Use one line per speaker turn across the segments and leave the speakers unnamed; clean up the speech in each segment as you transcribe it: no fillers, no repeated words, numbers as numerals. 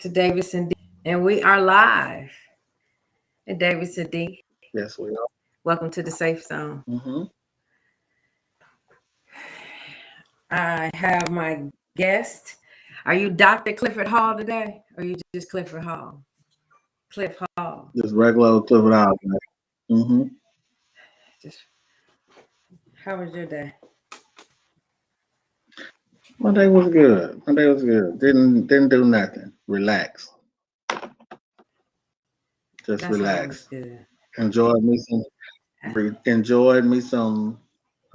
to Davidson D, and we are live at Davidson D.
Yes, we are.
Welcome to the Safe Zone.
Mm-hmm.
I have my guest. Are you Dr. Clifford Hall today? Or are you just Clifford Hall? Cliff Hall.
Just regular old Clifford House. Mm-hmm.
Just how was your day?
My day was good. My day was good. Didn't do nothing. Relax. Just
That's always
relax.
good.
Enjoyed me some. Enjoyed me some.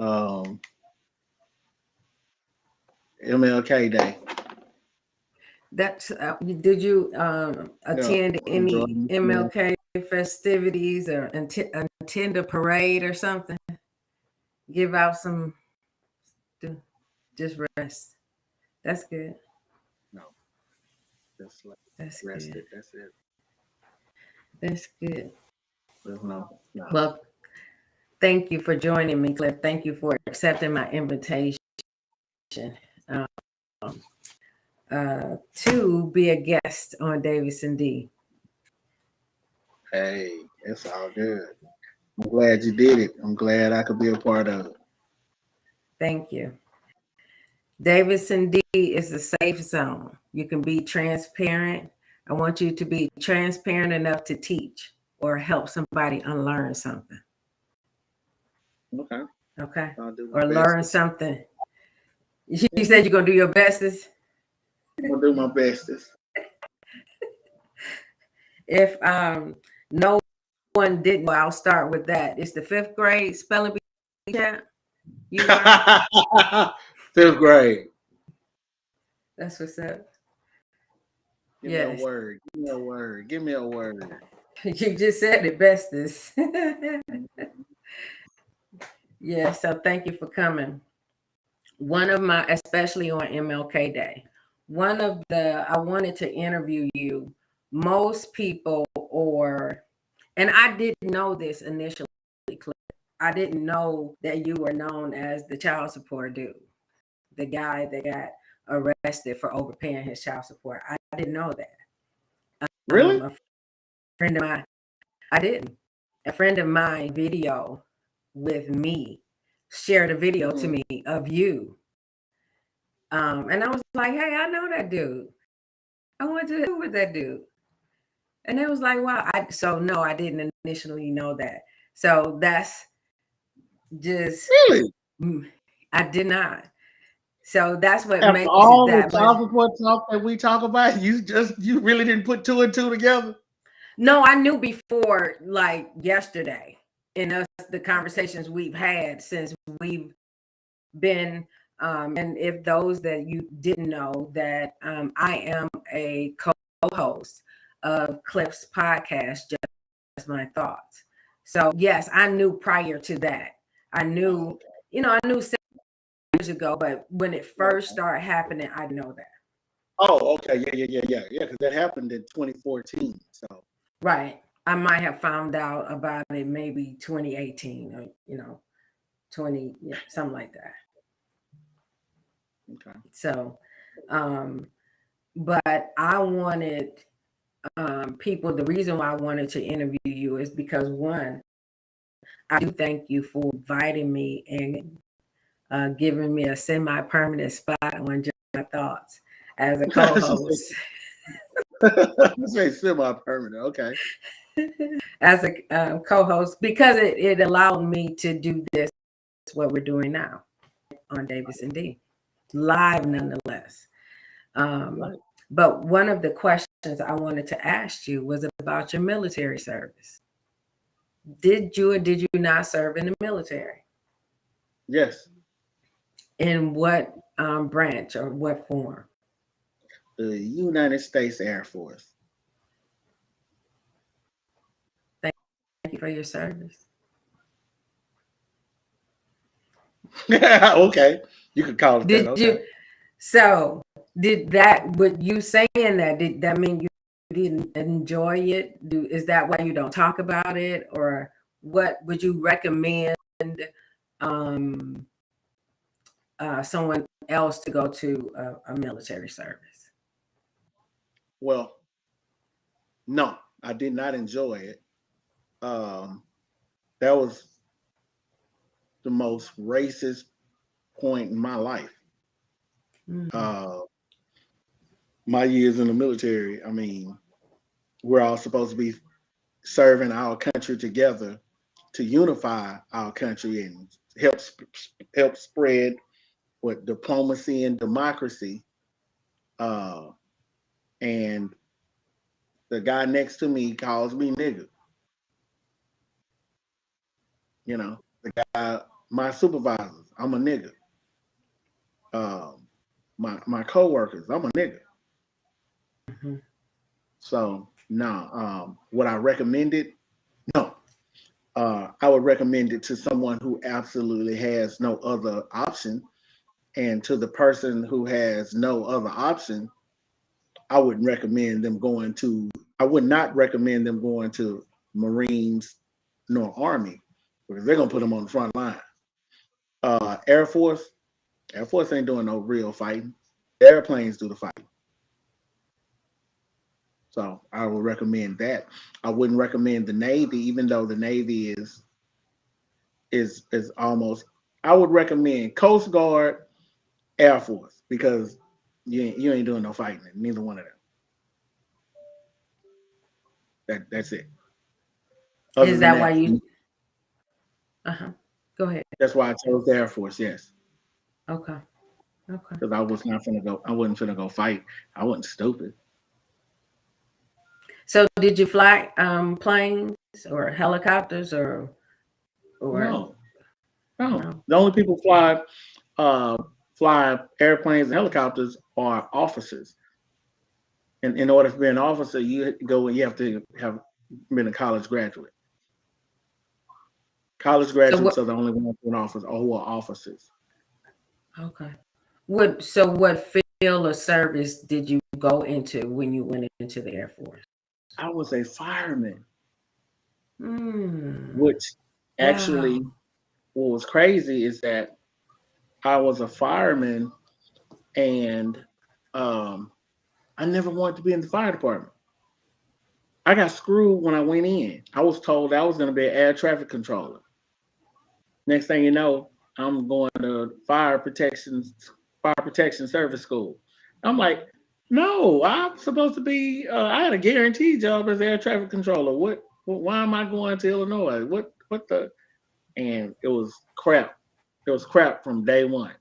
Um, MLK Day.
That's did you
Yeah.
attend
Enjoyed
any
me some.
MLK festivities or attend a parade or something? Give out some just rest. That's good.
No. Just like
That's good.
rested. That's it.
That's good.
There's no.
Well, thank you for joining me, Cliff. Thank you for accepting my invitation um, to be a guest on Davidson D.
Hey, it's all good. I'm glad you did it. I'm glad I could be a part of it.
Thank you. Davidson D is a safe zone. You can be transparent. I want you to be transparent enough to teach or help somebody unlearn something.
Okay.
Okay.
I'll do my
Or learn
bestest.
something. You said you're going to do your bestest.
I'm gonna do my bestest.
If no one didn't know, I'll start with that. It's the 5th grade spelling bee champ. You are.
5th grade.
That's what's up.
Give me a
Yes.
word. Give me a word. Give me a word.
You just said it bestest. Yeah, so thank you for coming. One of my, especially on MLK Day, I wanted to interview you. Most people, and I didn't know this initially, Cliff. I didn't know that you were known as the child support dude, the guy that got arrested for overpaying his child support. I didn't know that.
Really?
A friend of mine, I didn't. A friend of mine video with me shared a video to me of you. And I was like, hey, I know that dude. I went to school with that dude. And it was like, wow. No, I didn't initially know that. So that's just,
Really?
I did not. So that's what
After
makes it
all the
that much.
child support talk that we talk about, you really didn't put two and two together?
No, I knew before, like yesterday, in us the conversations we've had since we've been. And if those that you didn't know that I am a co-host of Cliff's podcast, Just My Thoughts. So yes, I knew prior to that. I knew, I knew 7 years ago, but when it first started happening, I know that.
Oh, okay. Yeah. Because that happened in 2014. So
Right. I might have found out about it maybe 2018 or 20, something like that.
okay.
So, but I wanted people, the reason why I wanted to interview you is because one, I do thank you for inviting me and giving me a semi-permanent spot on Just My Thoughts as a co-host.
Let's say semi-permanent. Okay.
As a co-host, because it allowed me to do this, what we're doing now on Davidson D, live nonetheless.
Right.
But one of the questions I wanted to ask you was about your military service. Did you or did you not serve in the military?
Yes.
In what branch or what form?
The United States Air Force.
Thank you for your service.
Okay. You could call it
Did
that. Okay.
you? So did that? With you saying that, did that mean you didn't enjoy it? Is that why you don't talk about it, or what would you recommend um, someone else to go to a military service?
Well, No, I did not enjoy it. That was the most racist point in my life.
Mm.
Uh, my years in the military, I mean, we're all supposed to be serving our country together to unify our country and help spread what diplomacy and democracy. Uh, and the guy next to me calls me nigga. You know, the guy, my supervisors, I'm a nigga. Um, my coworkers, I'm a nigga.
Mhm.
So no, would I recommend it? No. I would recommend it to someone who absolutely has no other option. And to the person who has no other option, I wouldn't recommend them going to, I would not recommend them going to Marines nor Army because they're going to put them on the front line. Air Force, Air Force ain't doing no real fighting. Airplanes do the fighting. So I would recommend that. I wouldn't recommend the Navy, even though the Navy is almost. I would recommend Coast Guard, Air Force because you ain't doing no fighting. Neither one of them. That's it. Other
Is
than
that why
that,
you? Uh-huh. Go ahead.
that's why I chose the Air Force. Yes,
Okay. Okay.
because I was not finna go. I wasn't finna go fight. I wasn't stupid.
So did you fly planes or helicopters or
No, no.
no?
The only people uh, fly airplanes and helicopters are officers. And in order to be an officer, you go and you have to have been a college graduate. College
So what?
graduates are the only ones who are officers or who are officers.
Okay. What field of service did you go into when you went into the Air Force?
I was a fireman,
Hmm.
which
Wow.
actually what was crazy is that I was a fireman and um, I never wanted to be in the fire department. I got screwed when I went in. I was told I was going to be an air traffic controller. Next thing you know, I'm going to fire protection service school. I'm like, no, I'm supposed to be. I had a guaranteed job as air traffic controller. Why am I going to Illinois? What the? And it was crap. It was crap from day one.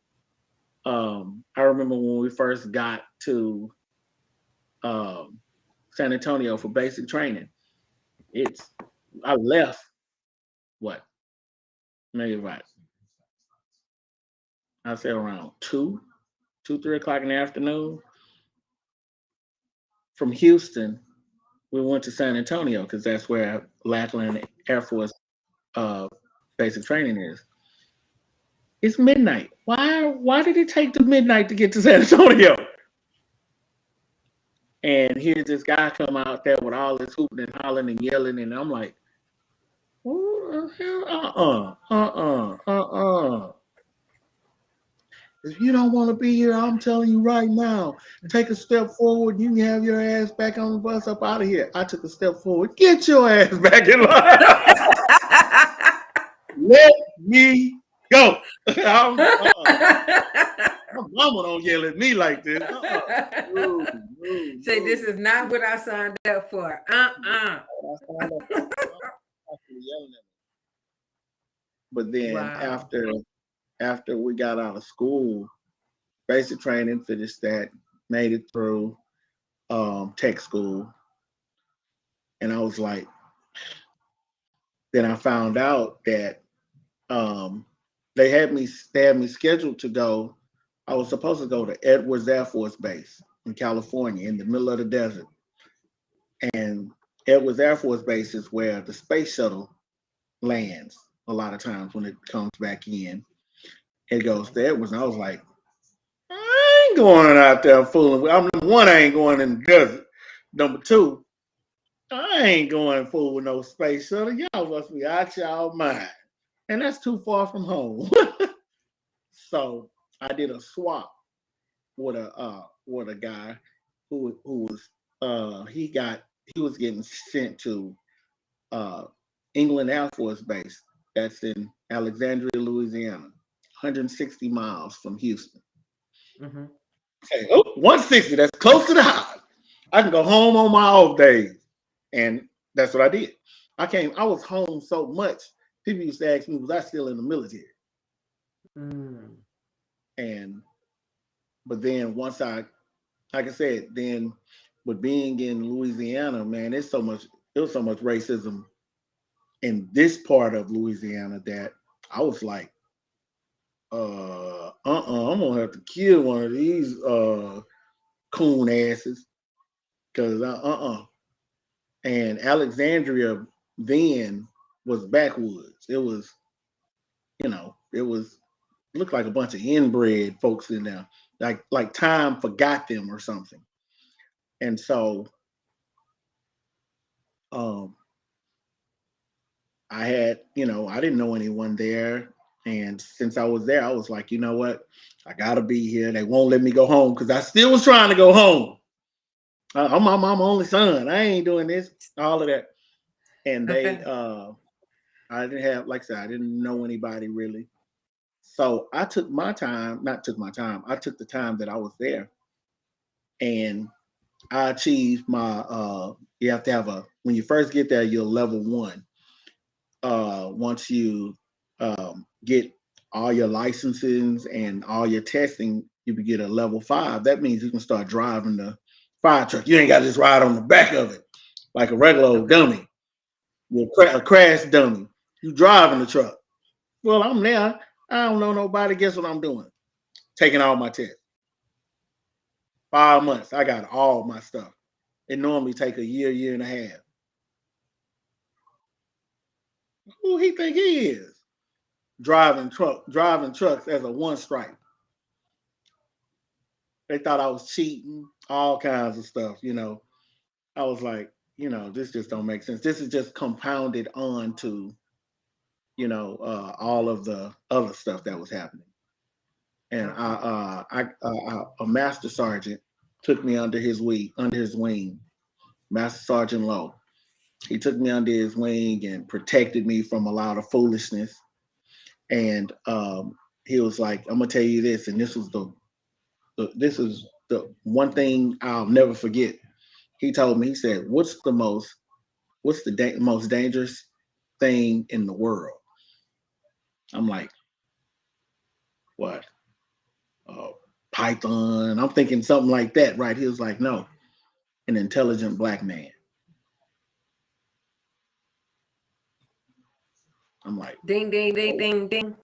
I remember when we first got to um, San Antonio for basic training. It's I left what maybe about I say around 3 o'clock in the afternoon from Houston. We went to San Antonio because that's where Lackland Air Force uh, basic training is. It's midnight. Why did it take to midnight to get to San Antonio? And here's this guy come out there with all this hooping and hollering and yelling, and I'm like, what the hell? If you don't want to be here, I'm telling you right now, take a step forward. You can have your ass back on the bus up out of here. I took a step forward. Get your ass back in line. Let me go. My mama don't yell at me like this. No,
Say
no.
this is not what I signed up for.
But then
Wow.
after we got out of school, basic training, finished that, made it through tech school, and I was like, then I found out that um, they had me scheduled to go. I was supposed to go to Edwards Air Force Base in California in the middle of the desert. And Edwards Air Force Base is where the space shuttle lands a lot of times when it comes back in. It goes to Edwards. And I was like, I ain't going out there fooling. I'm number one, I ain't going in the desert. Number two, I ain't going fool with no space shuttle. Y'all must be out y'all mind. And that's too far from home. So I did a swap with a guy who was was getting sent to England Air Force Base. That's in Alexandria, Louisiana, 160 miles from Houston.
Mm-hmm.
Okay, 160, that's close to the house. I can go home on my off days. And that's what I did. I was home so much, people used to ask me, was I still in the military?
Mm.
But then once like I said, then with being in Louisiana, man, there was so much racism in this part of Louisiana that I was like, I'm gonna have to kill one of these coon asses. Cause and Alexandria then was backwoods. It was, it looked like a bunch of inbred folks in there. Like time forgot them or something. And so I had, I didn't know anyone there. And since I was there, I was like, you know what? I gotta be here. They won't let me go home because I still was trying to go home. I'm my only son. I ain't doing this, all of that. And they I didn't have, like I said, I didn't know anybody really. So I took my time, I took the time that I was there, and I achieved my you have to have when you first get there, you're level 1. Once you get all your licenses and all your testing, you can get a level 5. That means you can start driving the fire truck. You ain't got to just ride on the back of it like a regular old dummy. You're a crash dummy. You driving the truck. Well, I'm there. I don't know nobody. Guess what I'm doing? Taking all my tests. 5 months. I got all my stuff. It normally take a year and a half. Who he think he is? Driving trucks as a 1 stripe. They thought I was cheating, all kinds of stuff, I was like, this just don't make sense. This is just compounded on to, all of the other stuff that was happening. And a master sergeant took me under his wing, Master Sergeant Lowe. He took me under his wing and protected me from a lot of foolishness. And he was like, "I'm gonna tell you this," and this is the one thing I'll never forget. He told me, he said, "What's the most dangerous thing in the world?" I'm like, "What? Python?" I'm thinking something like that, right? He was like, "No, an intelligent black man." I'm like,
ding, ding, ding, ding, ding.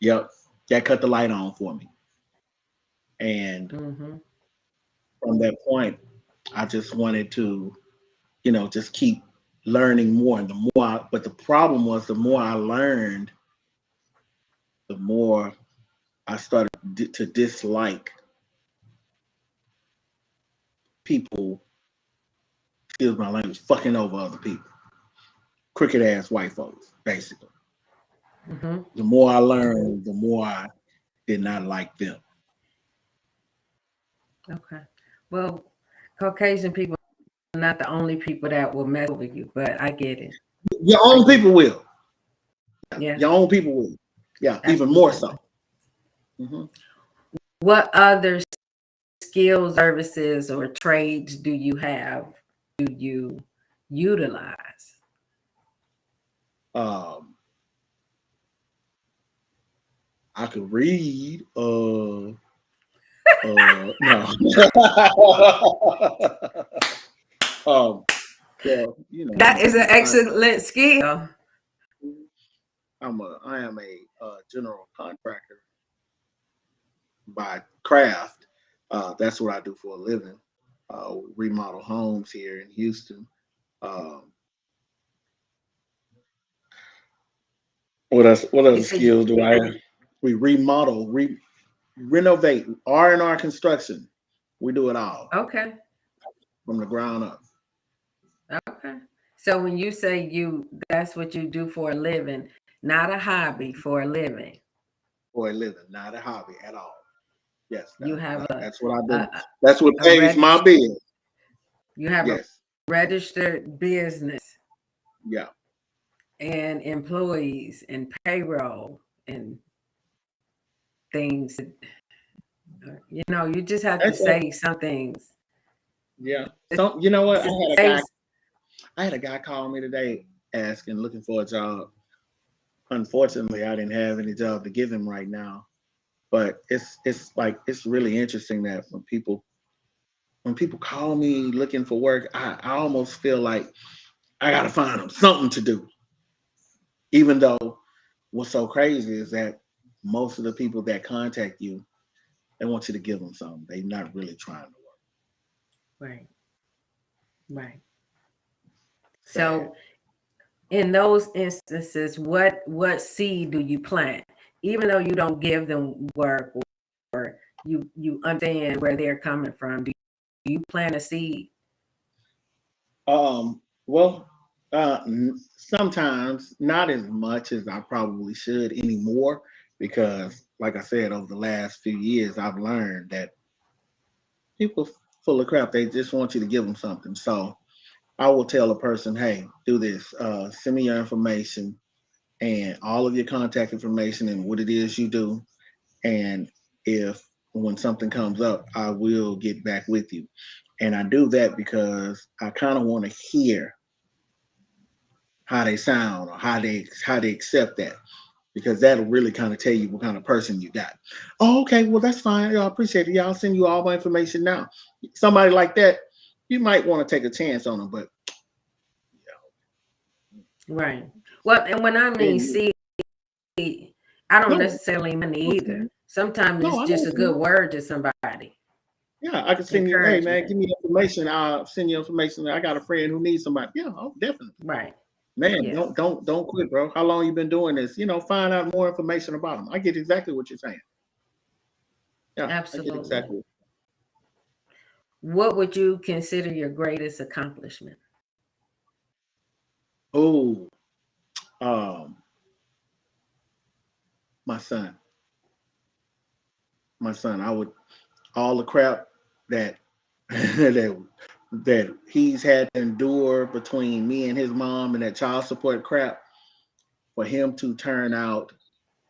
Yep, that cut the light on for me. And from that point, I just wanted to, just keep learning more. And but the problem was, the more I learned, the more I started to dislike people, excuse my language, fucking over other people. Crooked ass white folks, basically. The more I learned, the more I did not like them.
Okay. Well, Caucasian people are not the only people that will mess with you, but I get it.
Your own people will.
Yeah.
Your own people will. Yeah, absolutely. Even more so.
What other skills, services, or trades do you have? Do you utilize?
I could read. No. Well,
that is an excellent skill.
I am a general contractor by craft. That's what I do for a living. Remodel homes here in Houston. What other skills do I have? We remodel, renovate, R&R construction. We do it all.
Okay.
From the ground up.
Okay. So when you say that's what you do for a living, not a hobby, for a living.
For a living, not a hobby at all. Yes.
You have
that's what I do. That's what pays my bills.
You have registered business
Yeah.
and employees and payroll and things. You just have to
That's it.
say some things.
Yeah. So you know what?
Just say,
I had a guy call me today asking, looking for a job. Unfortunately, I didn't have any job to give him right now. But it's really interesting that when people call me looking for work, I almost feel like I gotta find them something to do. Even though what's so crazy is that most of the people that contact you, they want you to give them something. They're not really trying to work.
right, right.
Sad.
So in those instances, what seed do you plant? Even though you don't give them work or you understand where they're coming from, do you plant a seed?
Well, sometimes not as much as I probably should anymore because, like I said, over the last few years, I've learned that people full of crap. They just want you to give them something. So I will tell a person, "Hey, do this. Send me your information and all of your contact information and what it is you do. And if when something comes up, I will get back with you." And I do that because I kind of want to hear how they sound or how they accept that because that'll really kind of tell you what kind of person you got. Oh, okay, well that's fine. Yeah, I appreciate it. Yeah, I'll send you all my information now. Somebody like that, you might want to take a chance on them, but
Right. Well, and when I mean
then
seed, I don't
no,
necessarily mean
I
either. Sometimes
no,
it's
I know
just
what
a
you
good
mean.
word to somebody.
Yeah, I can send you. Hey man,
Encouragement.
give me information. I'll send you information. I got a friend who needs somebody. Yeah, oh, definitely.
Right.
Man,
Yeah.
don't quit, bro. How long you been doing this? Find out more information about them. I get exactly what you're saying. Yeah, I get
Absolutely.
exactly.
What would you consider your greatest accomplishment?
Oh, um, my son, my son. I would all the crap that that he's had to endure between me and his mom and that child support crap for him to turn out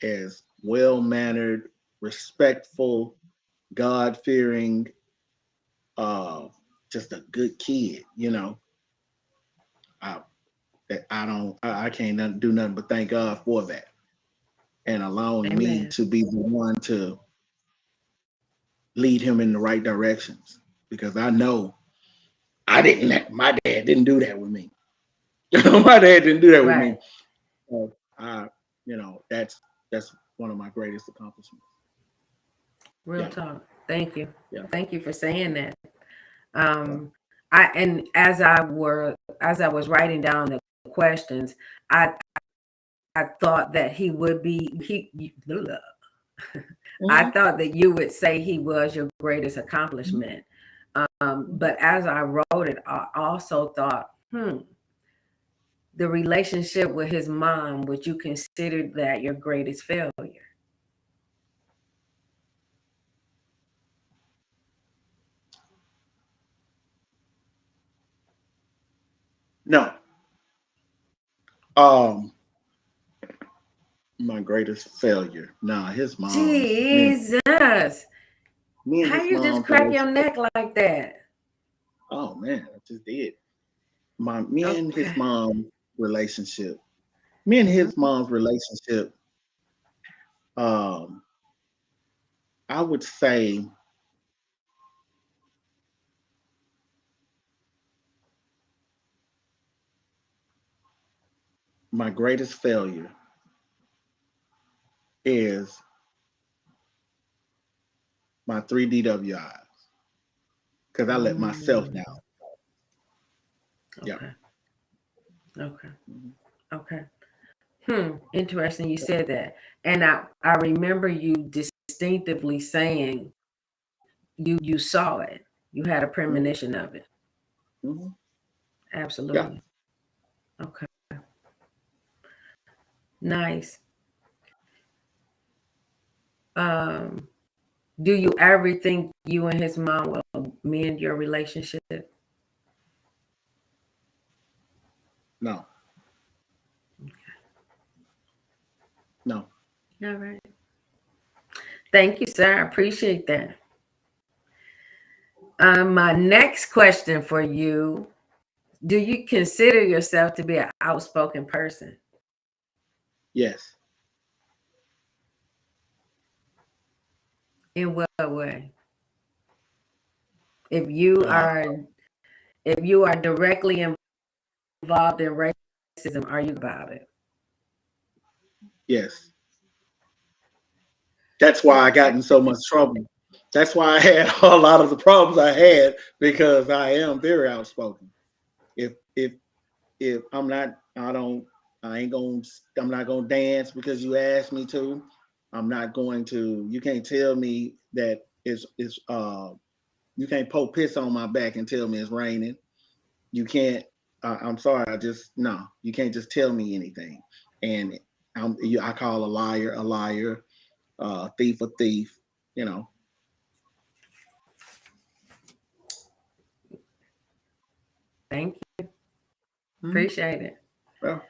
as well mannered, respectful, God fearing, uh, just a good kid. I I don't I can't do nothing but thank God for that and allowing me
Amen.
to be the one to lead him in the right directions because I know my dad didn't do that with me. My dad didn't do that with me.
Right.
So that's one of my greatest accomplishments.
Real
Yeah,
talk. Thank you.
yeah.
Thank you for saying that.
Yeah.
I and as I was writing down the questions, I thought that he would be I
Mhm.
thought that you would say he was your greatest accomplishment. But as I wrote it, I also thought, the relationship with his mom, would you consider that your greatest failure?
No, um, my greatest failure. Nah, his mom's
Jesus,
me and
how
his
you just
mom's
crack your
relationship.
neck like that?
Oh man, I just did. Me and his
Okay.
mom relationship. Me and
Hmm.
his mom's relationship. Um, I would say my greatest failure is my three DWIs because I let myself down.
Mm,
Yeah.
okay. Okay.
Mhm.
Okay. Interesting you said that. And I remember you distinctively saying you saw it. You had a
Mhm.
premonition of it.
Mhm. Yeah.
Absolutely. Okay. Nice. Um, do you ever think you and his mom will mend your relationship?
No. No.
All right. Thank you, sir. I appreciate that. My next question for you: do you consider yourself to be an outspoken person?
Yes.
In what way? If you
Uh,
are if you are directly involved in racism, are you about it?
yes. That's why I got
Okay.
in so much trouble. That's why I had a lot of the problems I had because I am very outspoken. If if I'm not, I don't, I ain't gonna, I'm not gonna dance because you asked me to. I'm not going to. You can't tell me that it's you can't poke piss on my back and tell me it's raining. You can't. I'm sorry. I just no. You can't just tell me anything. And I call a liar, thief a thief. You know.
Thank you.
Mhm.
Appreciate it.
Well,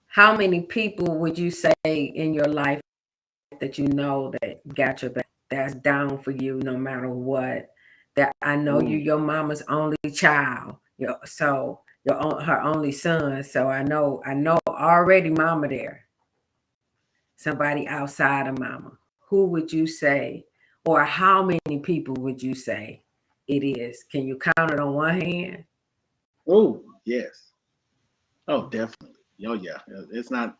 How many people would you say in your life that you know that got your back, that's down for you no matter what? That I know you,
ooh,
your mama's only child, her only son. So I know already mama there. Somebody outside of mama. Who would you say, or how many people would you say it is? Can you count it on one hand?
ooh, yes. Oh, definitely. Oh, yeah. It's not.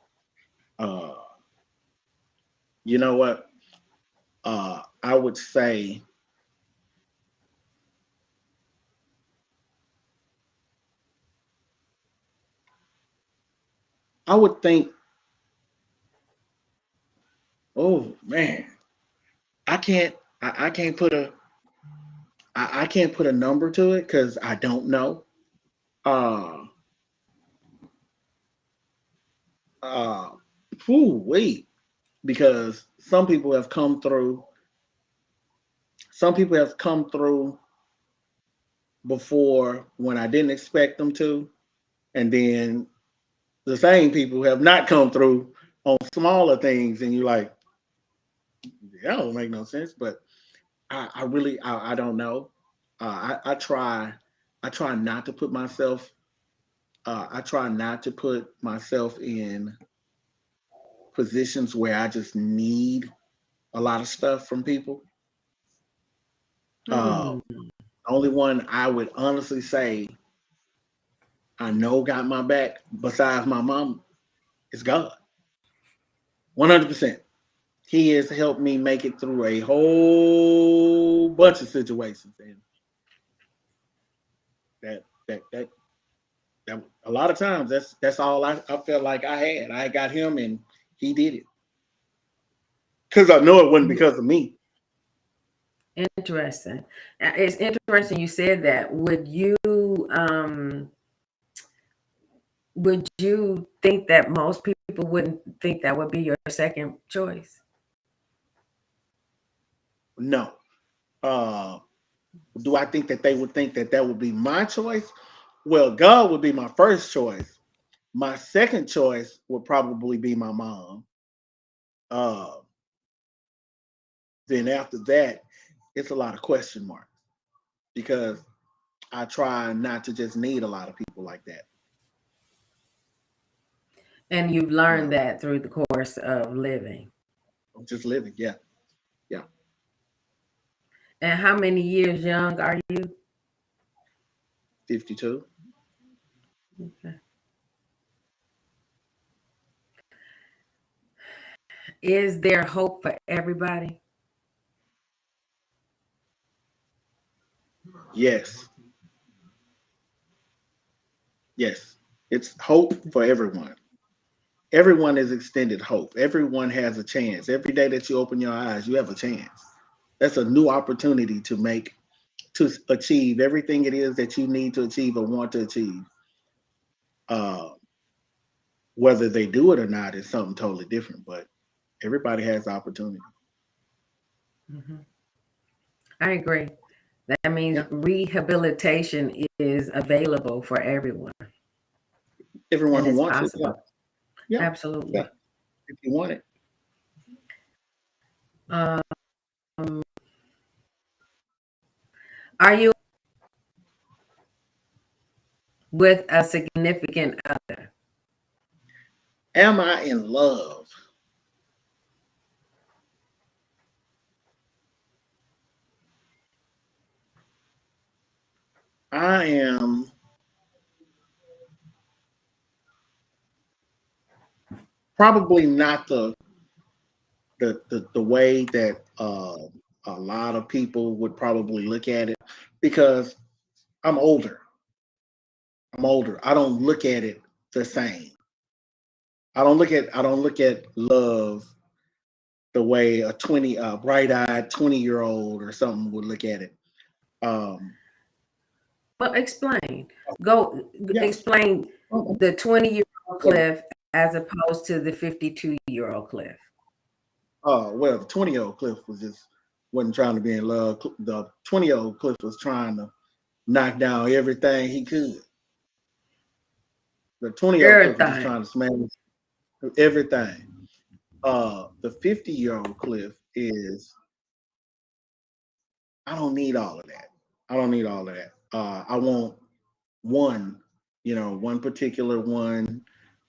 Uh, you know what? I would say I would think, oh man, I can't I can't put I can't put a number to it because I don't know. Uh uh wait, because some people have come through before when I didn't expect them to, and then the same people have not come through on smaller things, and you're like, that don't make no sense. But I really I don't know. I try not to put myself I try not to put myself in positions where I just need a lot of stuff from people.
Hmm.
Only one I would honestly say I know got my back besides my mom is God. 100%. He has helped me make it through a whole bunch of situations, and that that a lot of times that's all I felt like I had. I got him, and he did it because I know it wasn't because of me.
Interesting. It's interesting you said that. Would you think that most people wouldn't think that would be your second choice?
No. Uh, do I think that they would think that that would be my choice? Well, God would be my first choice. My second choice would probably be my mom. Uh, then after that, it's a lot of question marks because I try not to just need a lot of people like that.
And you've
You
learned
know,
that through the course of living.
I'm just living. Yeah, yeah.
And how many years young are you?
52.
Okay. Is there hope for everybody?
Yes, yes. It's hope for everyone. Everyone is extended hope. Everyone has a chance. Every day that you open your eyes, you have a chance. That's a new opportunity to achieve everything it is that you need to achieve or want to achieve. Uh, whether they do it or not is something totally different, but everybody has the opportunity.
Mhm. I agree. That means
Yeah.
rehabilitation is available for everyone.
Everyone
And
who
it's
wants it, yeah,
possible.
yeah,
Absolutely.
yeah. If you want it,
Um, are you with a significant other?
am I in love? I am probably not the way that a lot of people would probably look at it, because I'm older. I'm older. I don't look at it the same. I don't look at love the way a 20 bright-eyed 20-year-old or something would look at it. Um,
Well, explain. Go
yeah.
explain
Okay.
the 20-year-old
Well,
Cliff as opposed to the 52-year-old Cliff.
well, the 20-year-old Cliff wasn't trying to be in love. The 20-year-old Cliff was trying to knock down everything he could. The 20-year-old Cliff was just
Everything.
trying to smash everything. The 50-year-old Cliff is, I don't need all of that. I don't need all of that. I want one, one particular one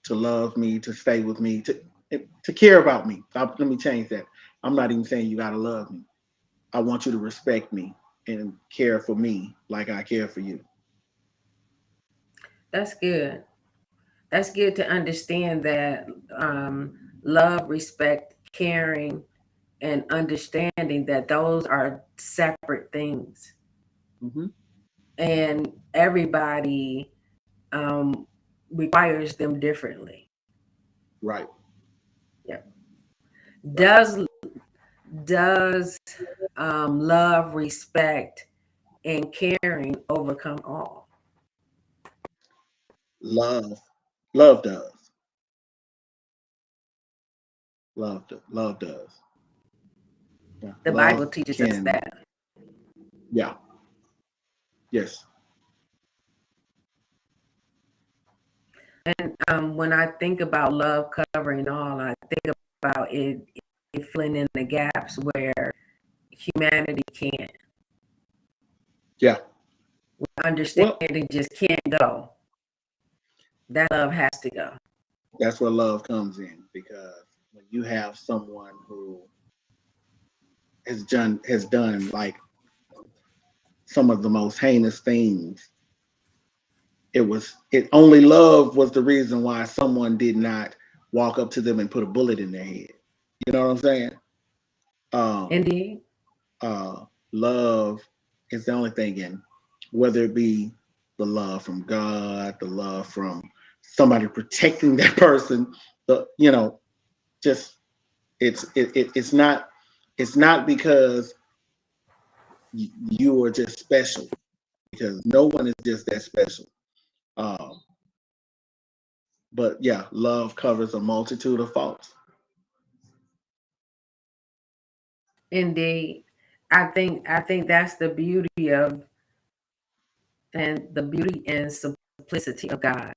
to love me, to stay with me, to care about me. Let me change that. I'm not even saying you gotta love me. I want you to respect me and care for me like I care for you.
That's good. That's good to understand that love, respect, caring, and understanding that those are separate things.
Hmm.
And everybody um, requires them differently.
Right,
Yeah.
right.
Does love, respect, and caring overcome all?
Love, love does. Love does. Yeah.
The Bible teaches us that.
Yeah, yes.
And when I think about love covering all, I think about it filling in the gaps where humanity can't.
Yeah. Well,
Understanding just can't go. That love has to go.
that's where love comes in, because when you have someone who has done like some of the most heinous things, it only love was the reason why someone did not walk up to them and put a bullet in their head. You know what I'm saying? Um,
Indeed.
love is the only thing in, whether it be the love from God, the love from somebody protecting that person, just it's not because you are just special, because no one is just that special. Um, but yeah, love covers a multitude of faults.
Indeed. I think that's the beauty of and the beauty and simplicity of God.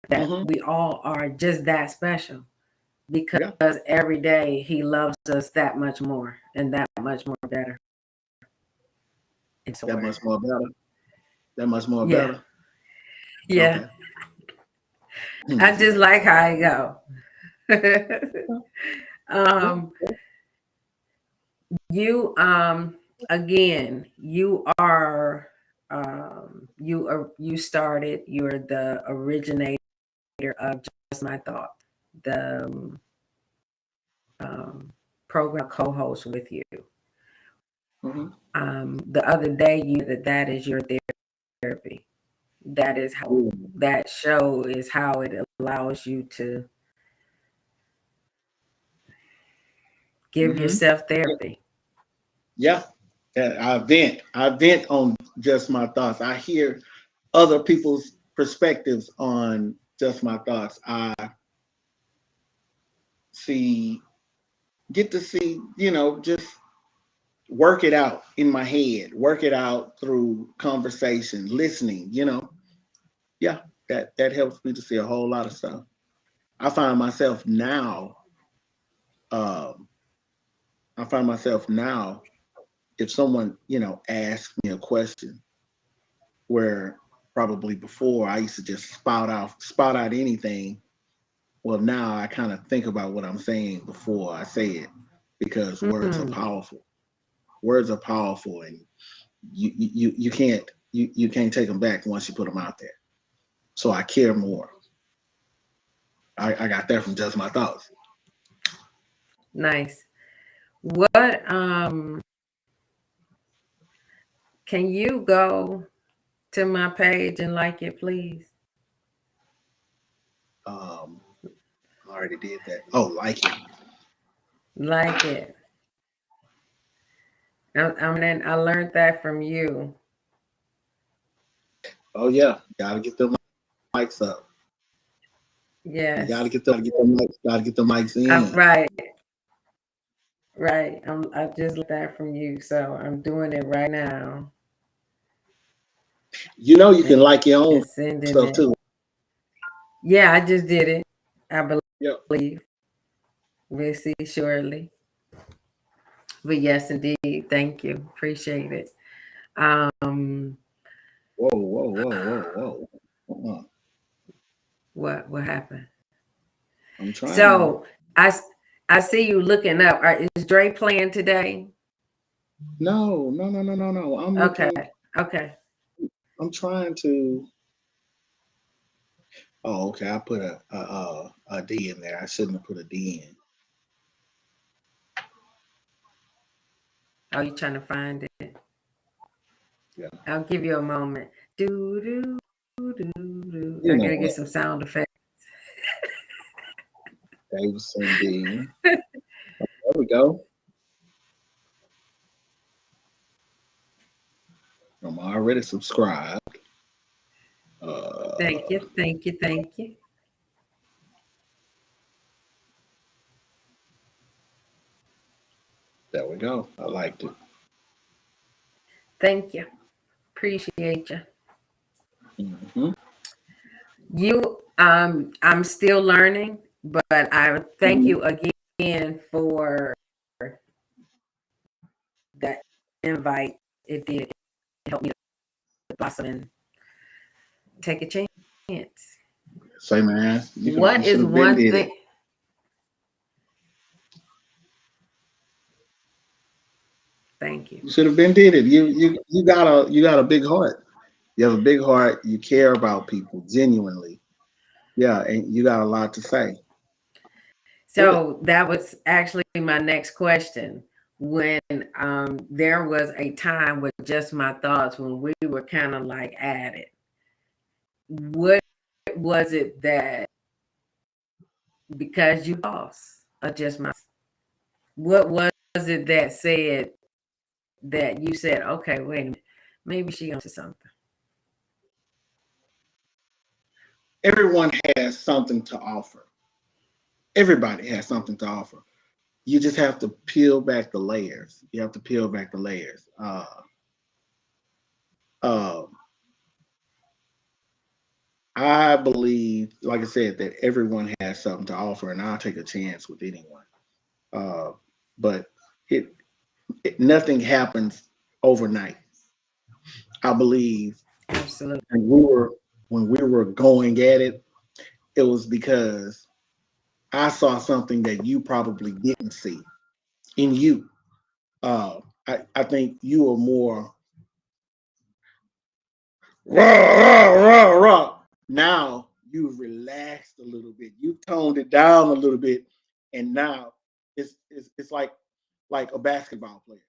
That
Hmm.
we all are just that special because
Yeah,
every day he loves us that much more and that much more better. It's a
that
word.
much more better. That much more
Yeah.
better.
Yeah.
Okay.
I just like how I go.
Well,
um, you again, you started, you're the originator of Just My Thought, the um, program co-host with you.
mhm.
The other day you that is your therapy. That is how
Ooh.
that show is how it allows you to give
Mhm.
yourself therapy.
Yeah. And I vent on just my thoughts. I hear other people's perspectives on just my thoughts. I see get to see, just work it out in my head, work it out through conversation, listening. Yeah. that helps me to see a whole lot of stuff. I find myself now, um, I find myself now, if someone, asks me a question where probably before I used to just spout out anything. Well, now I kind of think about what I'm saying before I say it because words are
Mm,
powerful. Words are powerful, and you can't take them back once you put them out there. So I care more. I got that from just my thoughts.
nice. What can you go to my page and like it, please?
Um, I already did that. Oh, like it.
Like it. I learned that from you.
Oh yeah, gotta get the mics up. You
Yes.
gotta get the mics in.
Right, right. I just learned that from you, so I'm doing it right now
You can
and,
like your own
and sending
stuff
it.
too.
Yeah, I just did it. I
Yep.
believe we'll see shortly. But yes, indeed. Thank you. Appreciate it. Um,
Whoa, whoa, whoa, whoa, whoa.
what happened?
I'm trying.
So I see you looking up. Is Dre playing today?
No, no, no, no, no, no. I'm
Okay.
looking.
Okay.
I'm trying to. Oh, okay. I put a D in there. I shouldn't have put a D in.
Oh, you trying to find it?
Yeah.
I'll give you a moment. Do do do do.
You
I
know
gotta get
what?
some sound effects.
Davidson D. There we go. I'm already subscribed.
Thank
Uh,
you. Thank you. Thank you.
there we go. I liked it.
Thank you. Appreciate you.
Hmm.
I'm still learning, but I thank
Hmm.
you again for that invite. It did help me to blossom and take a chance.
Say, man, you
What
should
is
have been
one
did it.
thing? Thank you.
You should have been did it. You got a big heart. You have a big heart. You care about people genuinely. Yeah, and you got a lot to say. Good.
So that was actually my next question. When there was a time with just my thoughts when we were kind of like at it, what was it that because you lost or just my what was it that said that you said, okay, wait a minute, maybe she onto something?
Everyone has something to offer. Everybody has something to offer. You just have to peel back the layers. You have to peel back the layers. Uh, I believe, like I said, that everyone has something to offer, and I'll take a chance with anyone. Uh, but it, nothing happens overnight. I believe
Absolutely.
when we were going at it, it was because I saw something that you probably didn't see in you. I think you are more rah, rah, rah, rah. Now you've relaxed a little bit. You've toned it down a little bit, and now it's like a basketball player.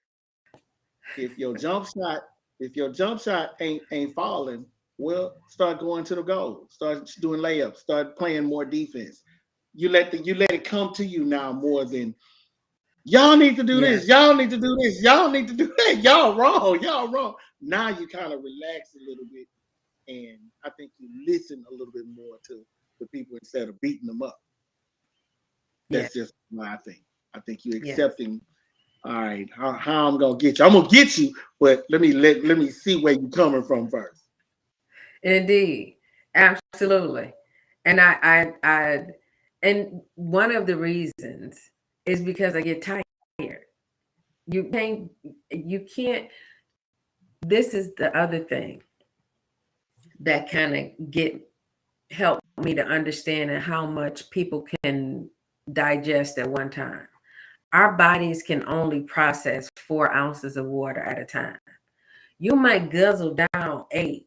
If your jump shot, if your jump shot ain't falling, well, start going to the goal. Start doing layups. Start playing more defense. You let it come to you now more than y'all need to do
Yes.
this. Y'all need to do this. Y'all need to do that. Y'all wrong. Y'all wrong. Now you kind of relax a little bit, and I think you listen a little bit more to the people instead of beating them up.
Yes.
That's just my thing. I think you
Yes.
accepting. All right, how I'm gonna get you? I'm gonna get you, but let me see where you coming from first.
Indeed. Absolutely. And and one of the reasons is because I get tired. You can't, you can't, this is the other thing that kind of help me to understand and how much people can digest at one time. Our bodies can only process 4 ounces of water at a time. You might guzzle down 8,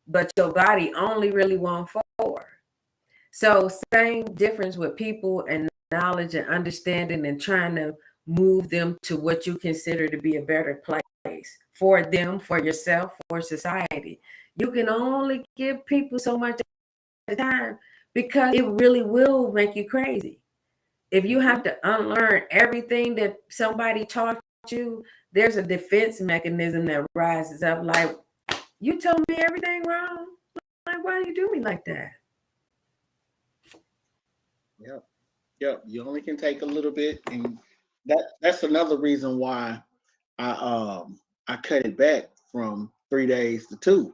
but your body only really wants 4. So same difference with people and knowledge and understanding and trying to move them to what you consider to be a better place for them, for yourself, for society. You can only give people so much at a time because it really will make you crazy. If you have to unlearn everything that somebody taught you, there's a defense mechanism that rises up like, you told me everything wrong. Like, why do you do me like that?
Yep. Yep. You only can take a little bit, and that's another reason why I cut it back from 3 days to 2,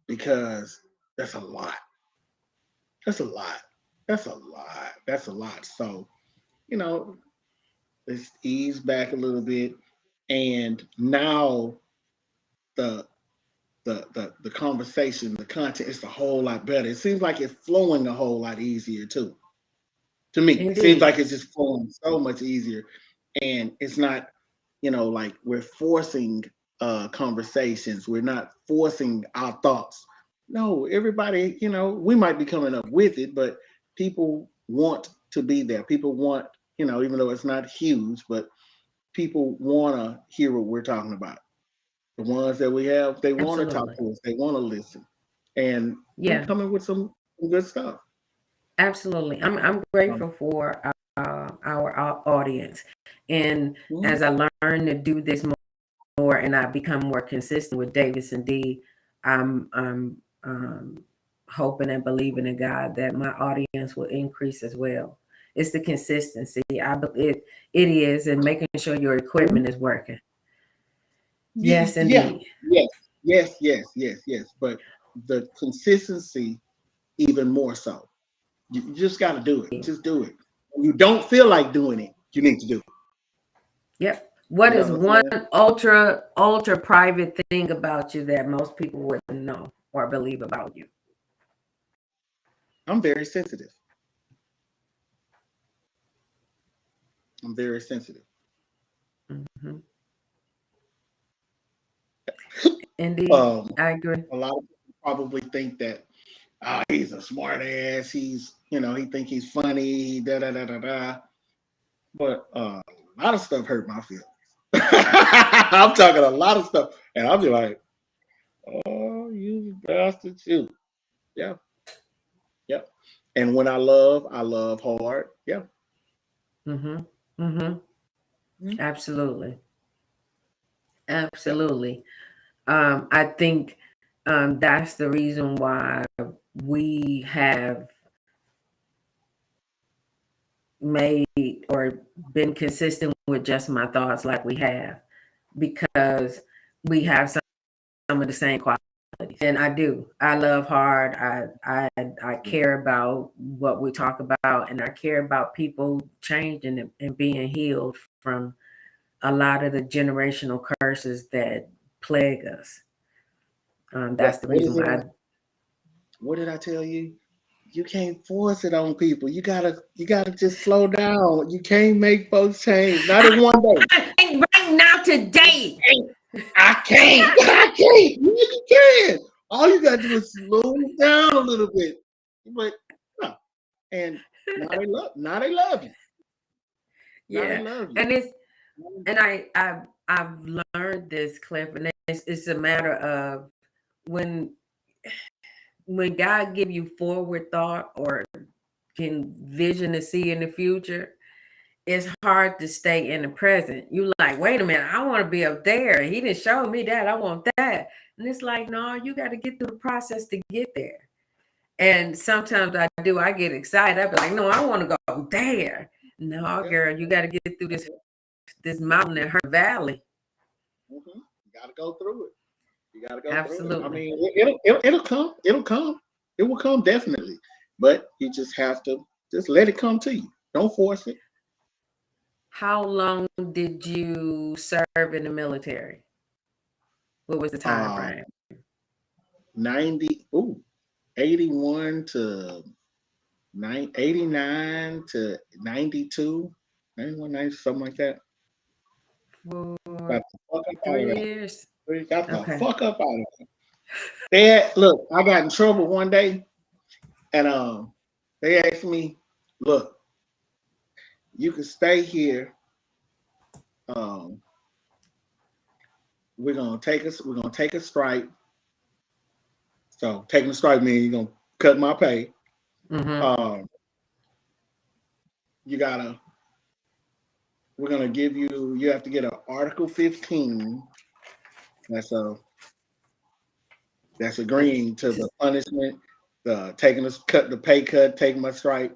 because that's a lot. That's a lot. That's a lot. That's a lot. So, you know, let's ease back a little bit. And now the the conversation, the content is a whole lot better. It seems like it's flowing a whole lot easier too. To me, it seems
Indeed.
like it's just flowing so much easier, and it's not, like we're forcing conversations. We're not forcing our thoughts. No, everybody, we might be coming up with it, but people want to be there. People want, even though it's not huge, but people want to hear what we're talking about. The ones that we have, they want to talk
Absolutely.
to us. They want to listen, and we
Yeah,
coming with some good stuff.
absolutely. I'm
Um,
grateful for our audience. And
mhm.
as I learn to do this more and I become more consistent with Davis and D, I'm hoping and believing in God that my audience will increase as well. It's the consistency. It is, and making sure your equipment is working. Yes,
Yeah,
indeed.
yes, yes, yes, yes, yes. But the consistency, even more so. You just got to do it. Just do it. When you don't feel like doing it, you need to do it.
Yep. What
You
is one
understand?
ultra private thing about you that most people wouldn't know or believe about you?
I'm very sensitive. I'm very sensitive.
Hmm. Indeed,
Um,
I agree.
a lot of people probably think that he's a smart ass. He's, he think he's funny. Da da da da da. But a lot of stuff hurt my feelings. I'm talking a lot of stuff, and I'll be like, "Oh, you bastard, you." Yeah, yeah. And when I love hard. Yeah.
Hmm. Hmm.
Mhm.
Absolutely.
Yep.
Absolutely. I think that's the reason why we have made or been consistent with just my thoughts like we have because we have some of the same qualities. And I do. I love hard. I care about what we talk about, and I care about people changing and being healed from a lot of the generational curses that plague us. That's the
What
reason
is it?
why.
What did I tell you? You can't force it on people. You gotta just slow down. You can't make folks change. Not in one day.
And right now, today.
I can't. I can't. You can. All you gotta do is slow down a little bit. But no. And now they love you. Now they
Yeah,
love you.
and I've learned this, Cliff, and it's a matter of when when God give you forward thought or can vision to see in the future, it's hard to stay in the present. You like, wait a minute, I want to be up there. He didn't show me that. I want that. And it's like, no, you got to get through the process to get there. And sometimes I do, I get excited. I be like, no, I want to go there. No,
Yeah.
girl, you got to get through this mountain and her valley.
Mhm. You gotta go through it. You gotta go through it. I
Absolutely.
mean, it'll come. It'll come. It will come definitely, but you just have to just let it come to you. Don't force it.
How long did you serve in the military? What was the time
Um,
frame?
81 to 89 to 92, 91, 90, something like that.
For
Got the fuck up out of
3 years.
there. Got the
Okay.
fuck up out of there. Look, I got in trouble one day, and they asked me, look, you can stay here. Um, we're gonna take a strike. So taking a strike means you're gonna cut my pay.
Mm-hmm.
Um, we're gonna give you have to get an Article 15. That's agreeing to the punishment, the pay cut, taking my strike.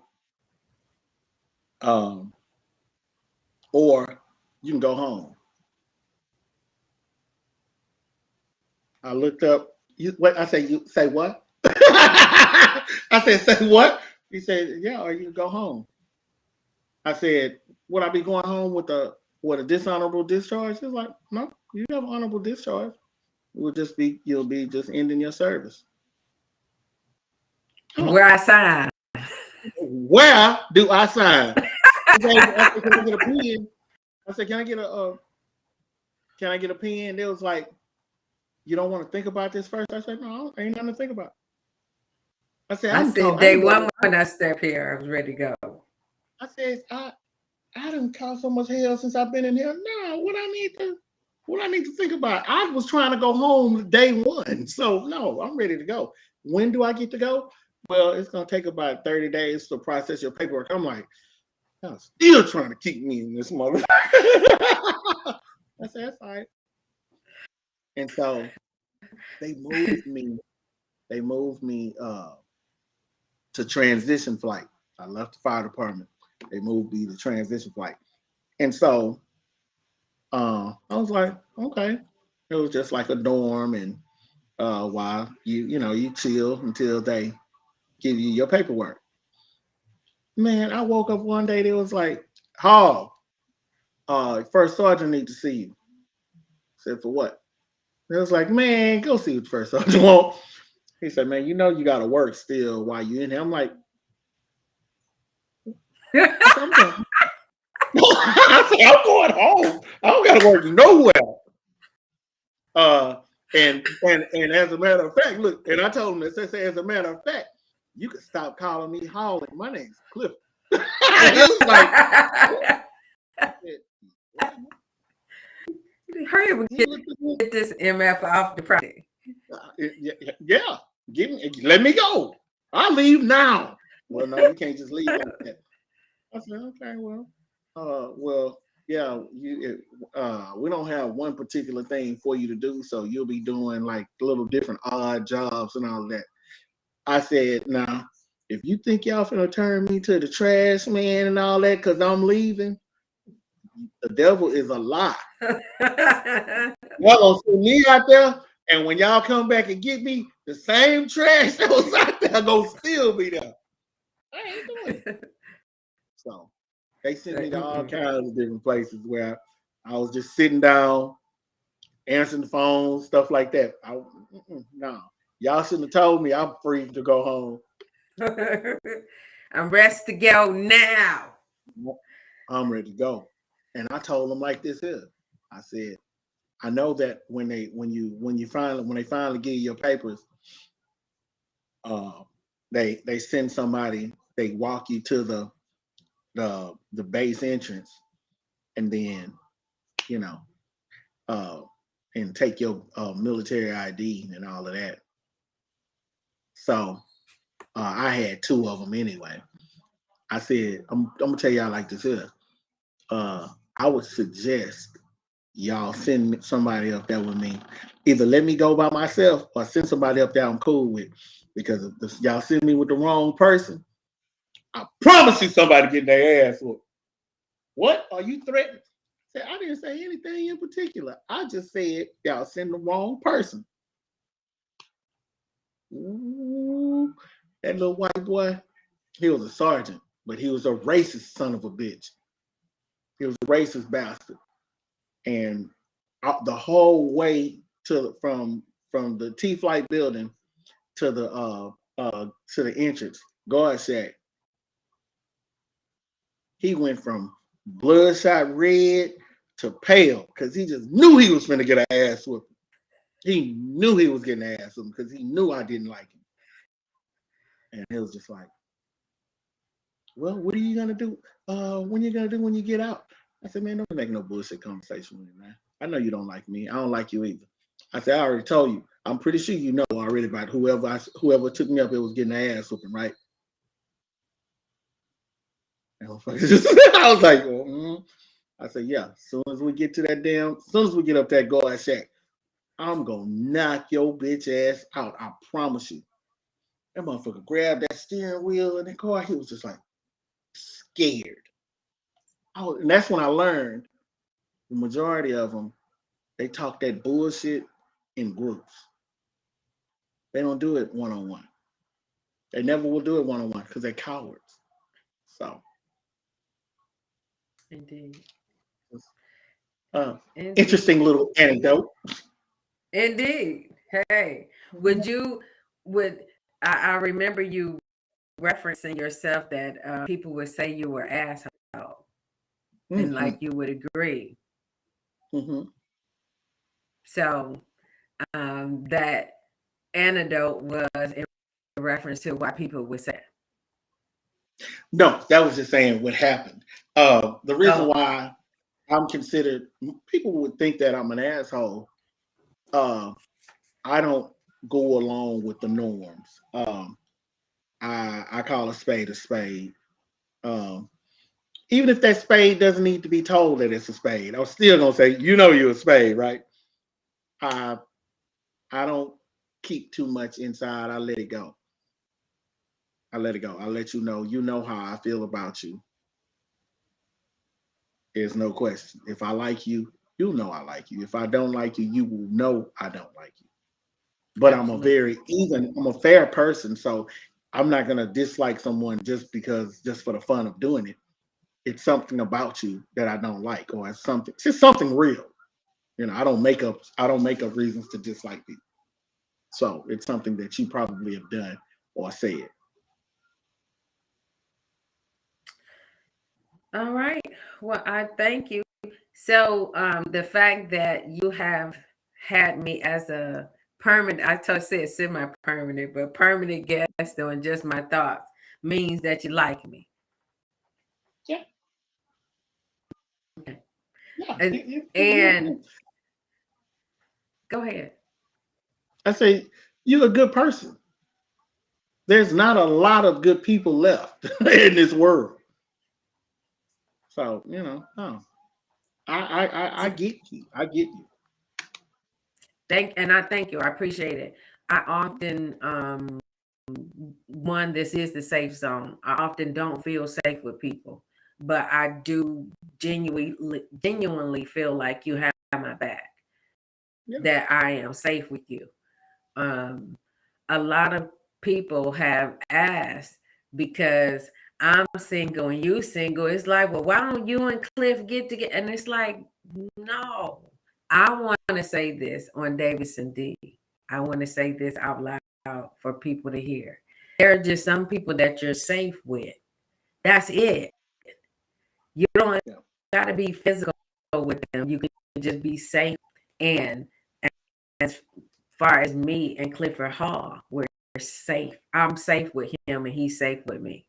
Or you can go home. I looked up. I say, you say what? I said, say what? He said, yeah, or you can go home. I said, would I be going home with a dishonorable discharge? He's like, no, you have an honorable discharge. You'll be just ending your service. Oh.
Where I sign.
Where do I sign? I said, can I get a pen? I said, can I get a pen? They was like, you don't want to think about this first? I said, no, ain't nothing to think about. I said,
I said day one when I stepped here, I was ready to go.
I said, I didn't cause so much hell since I've been in here. No, what I need to think about. I was trying to go home day one. So no, I'm ready to go. When do I get to go? Well, it's gonna take about 30 days to process your paperwork. I'm like, I'm still trying to keep me in this mother. I said, that's all right. And so they moved me to transition flight. I left the fire department. They moved me to transition flight. And so I was like, okay. It was just like a dorm, and while you chill until they give you your paperwork. Man, I woke up one day, they was like, Hall, first sergeant need to see you. I said, for what? It was like, man, go see what the first sergeant want. He said, man, you gotta work still while you in here. I'm like, I'm going. I said, I'm going home. I don't gotta work nowhere. And as a matter of fact, look, and I told him that, as a matter of fact, you can stop calling me Hall. My name's Cliff. He was like,
hurry up and get this MF off the property.
Yeah, let me go. I'll leave now. Well, no, you can't just leave like that. I said, okay, yeah, we don't have one particular thing for you to do, so you'll be doing like little different odd jobs and all of that. I said, now, if you think y'all finna turn me to the trash man and all that because I'm leaving, the devil is a lie. Y'all gonna send me out there, and when y'all come back and get me, the same trash that was out there gonna still be there. I ain't doing it. So they sent me to all kinds of different places where I was just sitting down, answering the phone, stuff like that. No, y'all shouldn't have told me I'm free to go home.
I'm ready to go now.
I'm ready to go. And I told them like this here. I said, I know that when they finally give you your papers, they send somebody, they walk you to the base entrance, and then and take your military ID and all of that. So I had two of them anyway. I said, I'm gonna tell y'all like this here. I would suggest y'all send somebody up there with me. Either let me go by myself or send somebody up there I'm cool with. Because if y'all send me with the wrong person, I promise you somebody getting their ass whooped. What? Are you threatening? I didn't say anything in particular. I just said y'all send the wrong person. Ooh, That little white boy, he was a sergeant, but he was a racist son of a bitch. He was a racist bastard. And the whole way from the T Flight building to the entrance, guard shack, he went from bloodshot red to pale because he just knew he was finna get an ass whooping. He knew he was getting an ass whooping because he knew I didn't like him. And it was just like, well, what are you gonna do? When you gonna do when you get out? I said, man, don't make no bullshit conversation with me, man. I know you don't like me. I don't like you either. I said, I already told you. I'm pretty sure you know already about whoever took me up. It was getting an ass whooping, right? And I was like, I said, yeah. As soon as we get up that guard shack, I'm gonna knock your bitch ass out. I promise you. That motherfucker grabbed that steering wheel in the car. He was just like scared. And that's when I learned the majority of them, they talk that bullshit in groups. They don't do it one-on-one. They never will do it one-on-one because they're cowards. So.
Indeed.
Indeed. Interesting little anecdote.
Indeed. Hey, I remember you referencing yourself that people would say you were asshole, and like you would agree.
Mm-hmm.
So that anecdote was in reference to why people would say.
No, that was just saying what happened. The reason why I'm considered, people would think that I'm an asshole. I don't go along with the norms. I call a spade a spade. Even if that spade doesn't need to be told that it's a spade, I'm still gonna say, you're a spade, right? I don't keep too much inside. I let it go. I let you know how I feel about you. There's no question. If I like you, you'll know I like you. If I don't like you, you will know I don't like you. But absolutely. I'm a fair person, so I'm not gonna dislike someone just for the fun of doing it. It's something about you that I don't like, or it's just something real. I don't make up reasons to dislike people. So it's something that you probably have done or said.
All right. Well, I thank you. So the fact that you have had me as a permanent, I said semi-permanent, but permanent guest on Just My Thoughts means that you like me.
Yeah.
Okay.
Yeah.
And go ahead.
I say you're a good person. There's not a lot of good people left in this world. So, I get you. I get you.
I thank you. I appreciate it. I often this is the safe zone. I often don't feel safe with people, but I do genuinely feel like you have my back. Yeah. That I am safe with you. A lot of people have asked because I'm single and you single. It's like, well, why don't you and Cliff get together? And it's like, no. I want to say this on Davidson D. I want to say this out loud for people to hear. There are just some people that you're safe with. That's it. You don't got to be physical with them. You can just be safe. And as far as me and Clifford Hall, we're safe. I'm safe with him and he's safe with me.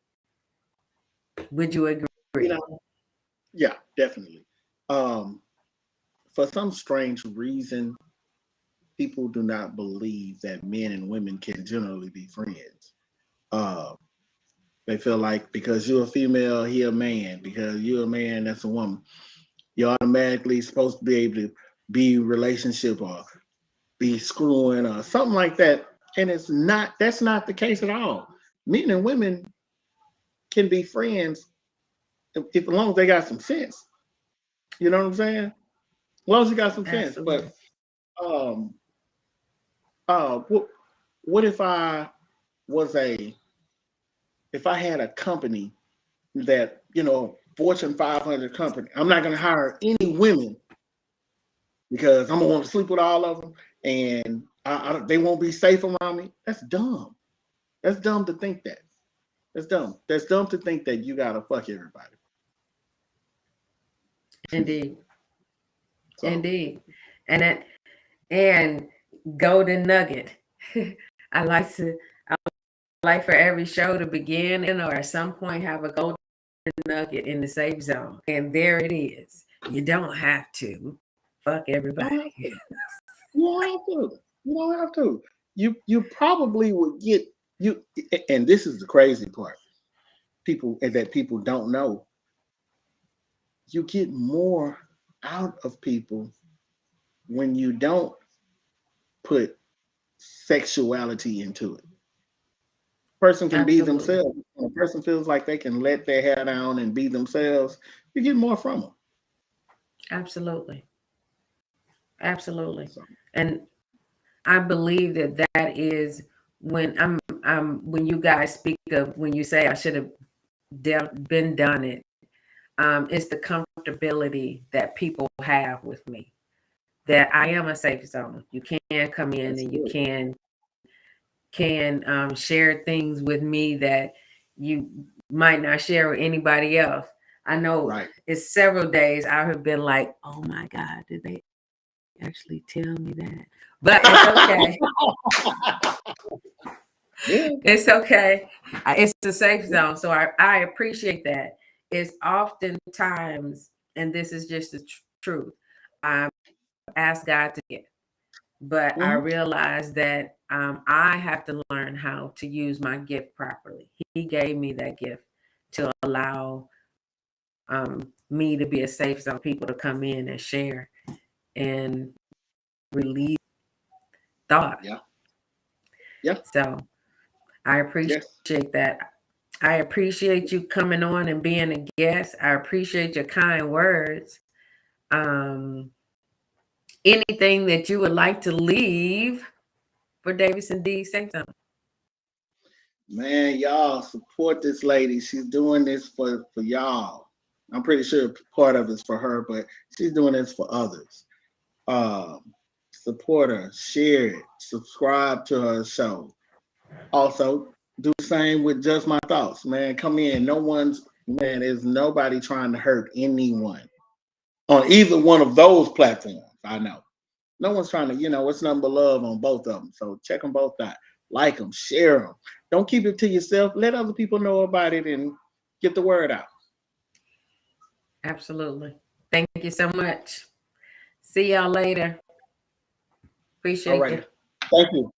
Would you agree?
Yeah, definitely. For some strange reason, people do not believe that men and women can generally be friends. They feel like because you're a female, he a man. Because you're a man, that's a woman. You're automatically supposed to be able to be relationship or be screwing or something like that. And that's not the case at all. Men and women can be friends as long as they got some sense. You know what I'm saying? As long as you got some sense. But what if I was a if I had a company that, Fortune 500 company, I'm not going to hire any women because I'm going to want to sleep with all of them and they won't be safe around me. That's dumb. That's dumb to think that. That's dumb. That's dumb to think that you got to fuck everybody.
Indeed.
So.
Indeed. And golden nugget. I like for every show to begin or at some point have a golden nugget in the safe zone. And there it is. You don't have to fuck everybody.
You don't have to. You don't have to. You probably would get and this is the crazy part. People don't know. You get more out of people when you don't put sexuality into it. Person can be themselves. When a person feels like they can let their hair down and be themselves, you get more from them.
Absolutely. Absolutely. And I believe that is when when you guys speak of, when you say I should have done it, it's the comfortability that people have with me, that I am a safe zone. You can come in and you can share things with me that you might not share with anybody else. I know it's several days I have been like, oh my God, did they actually tell me that? But it's okay. It's okay. It's a safe zone. So I appreciate that. It's oftentimes, and this is just the truth, I ask God to get, but I realize that I have to learn how to use my gift properly. He gave me that gift to allow me to be a safe zone, people to come in and share and release thought.
Yeah. Yeah.
So I appreciate that. I appreciate you coming on and being a guest. I appreciate your kind words. Anything that you would like to leave for Davidson D Safe Zone?
Man, y'all support this lady. She's doing this for y'all. I'm pretty sure part of it's for her, but she's doing this for others. Support her, share it, subscribe to her show. Also, do the same with Just My Thoughts, man. Come in. There's nobody trying to hurt anyone on either one of those platforms. I know. No one's trying to, it's nothing but love on both of them. So check them both out. Like them, share them. Don't keep it to yourself. Let other people know about it and get the word out.
Absolutely. Thank you so much. See y'all later. Appreciate you.
Thank you.